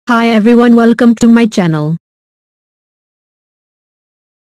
Hi everyone, welcome to my channel.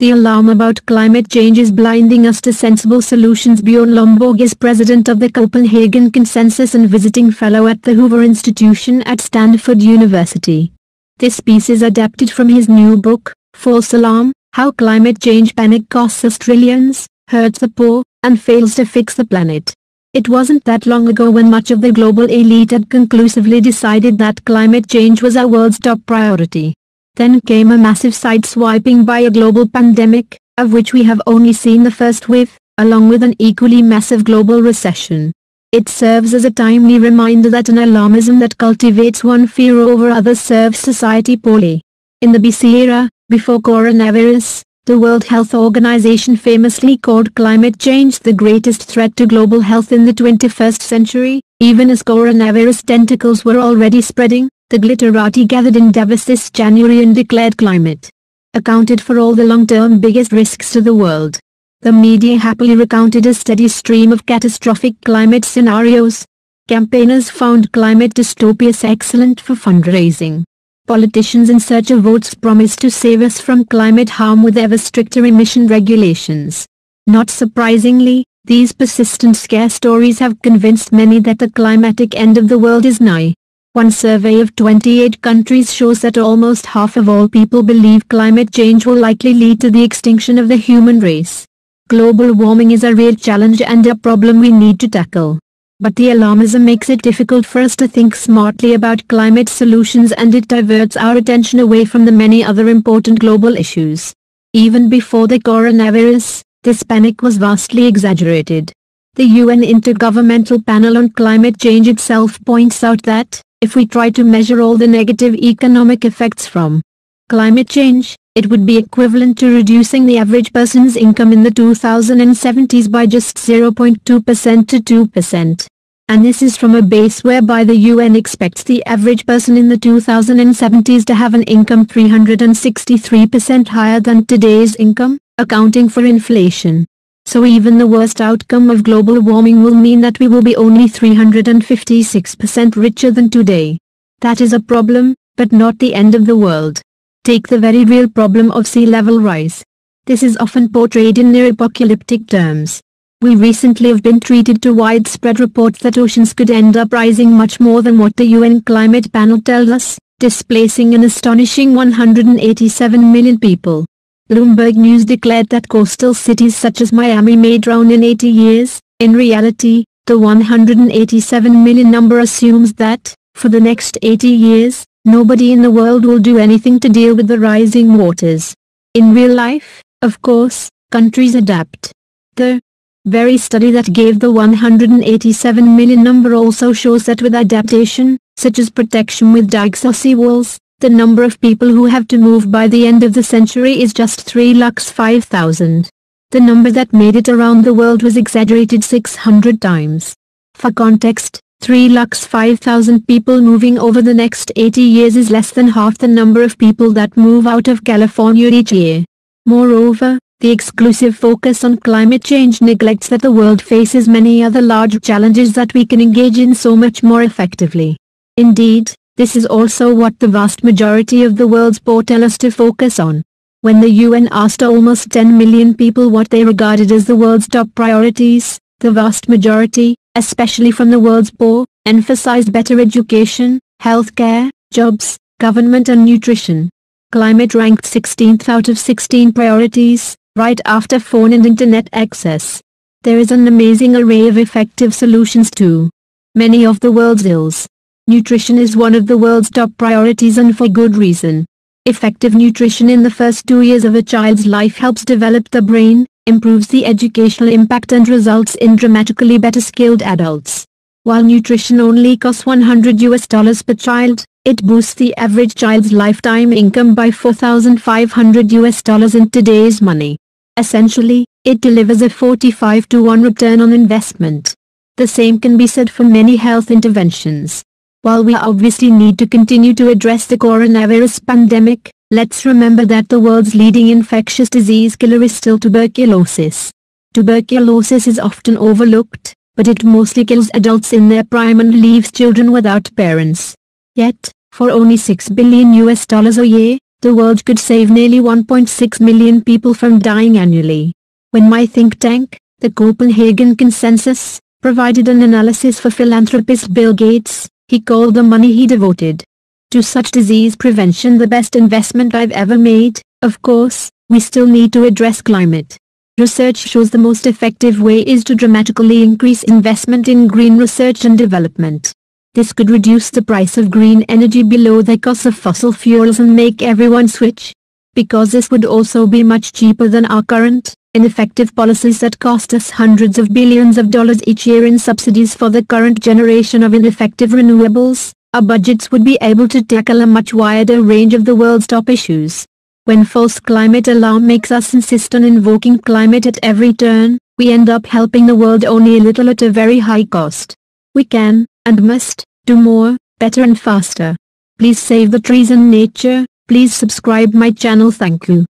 The alarm about climate change is blinding us to sensible solutions. Bjorn Lomborg is president of the Copenhagen Consensus and visiting fellow at the Hoover Institution at Stanford University. This piece is adapted from his new book, False Alarm: How Climate Change Panic Costs Us Trillions, Hurts the Poor, and Fails to Fix the Planet. It wasn't that long ago when much of the global elite had conclusively decided that climate change was our world's top priority. Then came a massive sideswiping by a global pandemic, of which we have only seen the first wave, along with an equally massive global recession. It serves as a timely reminder that an alarmism that cultivates one fear over others serves society poorly. In the BC era, before coronavirus, the World Health Organization famously called climate change the greatest threat to global health in the 21st century. Even as coronavirus tentacles were already spreading, the glitterati gathered in Davos this January and declared climate accounted for all the long-term biggest risks to the world. The media happily recounted a steady stream of catastrophic climate scenarios. Campaigners found climate dystopias excellent for fundraising. Politicians in search of votes promised to save us from climate harm with ever stricter emission regulations. Not surprisingly, these persistent scare stories have convinced many that the climatic end of the world is nigh. One survey of 28 countries shows that almost half of all people believe climate change will likely lead to the extinction of the human race. Global warming is a real challenge and a problem we need to tackle. But the alarmism makes it difficult for us to think smartly about climate solutions, and it diverts our attention away from the many other important global issues. Even before the coronavirus, this panic was vastly exaggerated. The UN Intergovernmental Panel on Climate Change itself points out that, if we try to measure all the negative economic effects from climate change, it would be equivalent to reducing the average person's income in the 2070s by just 0.2% to 2%. And this is from a base whereby the UN expects the average person in the 2070s to have an income 363% higher than today's income, accounting for inflation. So even the worst outcome of global warming will mean that we will be only 356% richer than today. That is a problem, but not the end of the world. Take the very real problem of sea level rise. This is often portrayed in near-apocalyptic terms. We recently have been treated to widespread reports that oceans could end up rising much more than what the UN Climate Panel tells us, displacing an astonishing 187 million people. Bloomberg News declared that coastal cities such as Miami may drown in 80 years. In reality, the 187 million number assumes that, for the next 80 years, nobody in the world will do anything to deal with the rising waters. In real life, of course, countries adapt. The very study that gave the 187 million number also shows that with adaptation, such as protection with dikes or seawalls, the number of people who have to move by the end of the century is just 305,000. The number that made it around the world was exaggerated 600 times. For context, 305,000 people moving over the next 80 years is less than half the number of people that move out of California each year. Moreover, the exclusive focus on climate change neglects that the world faces many other large challenges that we can engage in so much more effectively. Indeed, this is also what the vast majority of the world's poor tell us to focus on. When the UN asked almost 10 million people what they regarded as the world's top priorities, the vast majority, especially from the world's poor, emphasized better education, healthcare, jobs, government and nutrition. Climate ranked 16th out of 16 priorities, right after phone and internet access. There is an amazing array of effective solutions to many of the world's ills. Nutrition is one of the world's top priorities, and for good reason. Effective nutrition in the first 2 years of a child's life helps develop the brain, improves the educational impact and results in dramatically better skilled adults. While nutrition only costs $100 per child, it boosts the average child's lifetime income by $4,500 in today's money. Essentially, it delivers a 45-to-1 return on investment. The same can be said for many health interventions. While we obviously need to continue to address the coronavirus pandemic, let's remember that the world's leading infectious disease killer is still tuberculosis. Tuberculosis is often overlooked, but it mostly kills adults in their prime and leaves children without parents. Yet, for only $6 billion a year, the world could save nearly 1.6 million people from dying annually. When my think tank, the Copenhagen Consensus, provided an analysis for philanthropist Bill Gates, he called the money he devoted to such disease prevention the best investment I've ever made. Of course, we still need to address climate. Research shows the most effective way is to dramatically increase investment in green research and development. This could reduce the price of green energy below the cost of fossil fuels and make everyone switch. Because this would also be much cheaper than our current, ineffective policies that cost us hundreds of billions of dollars each year in subsidies for the current generation of ineffective renewables. Our budgets would be able to tackle a much wider range of the world's top issues. When false climate alarm makes us insist on invoking climate at every turn, we end up helping the world only a little at a very high cost. We can, and must, do more, better and faster. Please save the trees and nature. Please subscribe my channel. Thank you.